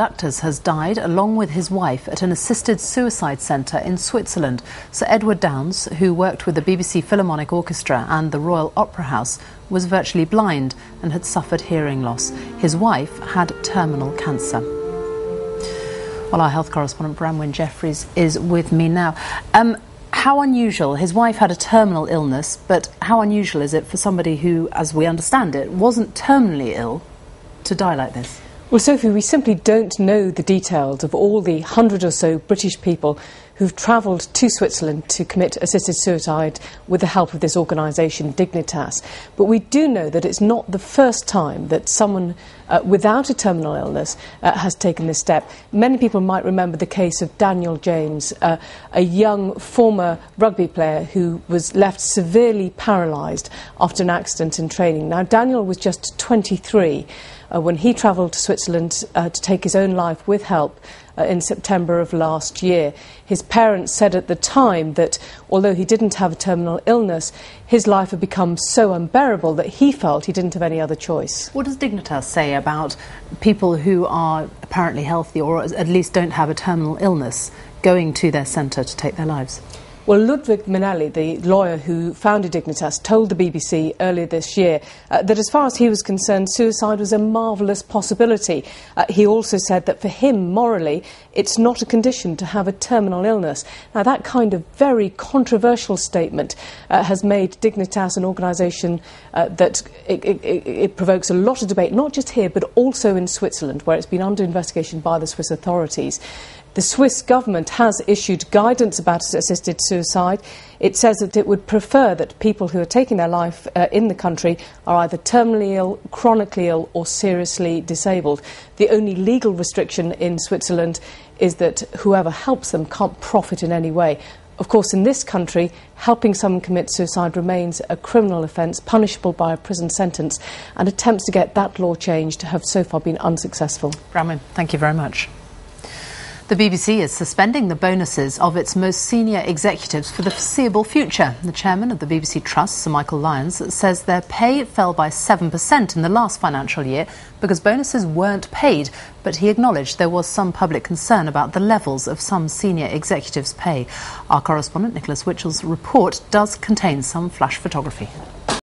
conductors has died along with his wife at an assisted suicide centre in Switzerland. Sir Edward Downes, who worked with the BBC Philharmonic Orchestra and the Royal Opera House, was virtually blind and had suffered hearing loss. His wife had terminal cancer. Well, our health correspondent Bramwyn Jeffries is with me now. How unusual, his wife had a terminal illness, but how unusual is it for somebody who, as we understand it, wasn't terminally ill to die like this? Well, Sophie, we simply don't know the details of all the 100 or so British people who've travelled to Switzerland to commit assisted suicide with the help of this organisation, Dignitas. But we do know that it's not the first time that someone without a terminal illness has taken this step. Many people might remember the case of Daniel James, a young former rugby player who was left severely paralysed after an accident in training. Now, Daniel was just 23 when he travelled to Switzerland to take his own life with help in September of last year. His parents said at the time that although he didn't have a terminal illness, his life had become so unbearable that he felt he didn't have any other choice. What does Dignitas say about people who are apparently healthy or at least don't have a terminal illness going to their centre to take their lives? Well, Ludwig Minelli, the lawyer who founded Dignitas, told the BBC earlier this year that as far as he was concerned, suicide was a marvellous possibility. He also said that for him, morally, it's not a condition to have a terminal illness. Now, that kind of very controversial statement has made Dignitas an organisation that it provokes a lot of debate, not just here, but also in Switzerland, where it's been under investigation by the Swiss authorities. The Swiss government has issued guidance about assisted suicide. It says that it would prefer that people who are taking their life in the country are either terminally ill, chronically ill or seriously disabled. The only legal restriction in Switzerland is that whoever helps them can't profit in any way. Of course, in this country, helping someone commit suicide remains a criminal offence, punishable by a prison sentence, and attempts to get that law changed have so far been unsuccessful. Bramwyn, thank you very much. The BBC is suspending the bonuses of its most senior executives for the foreseeable future. The chairman of the BBC Trust, Sir Michael Lyons, says their pay fell by 7% in the last financial year because bonuses weren't paid, but he acknowledged there was some public concern about the levels of some senior executives' pay. Our correspondent Nicholas Witchell's report does contain some flash photography.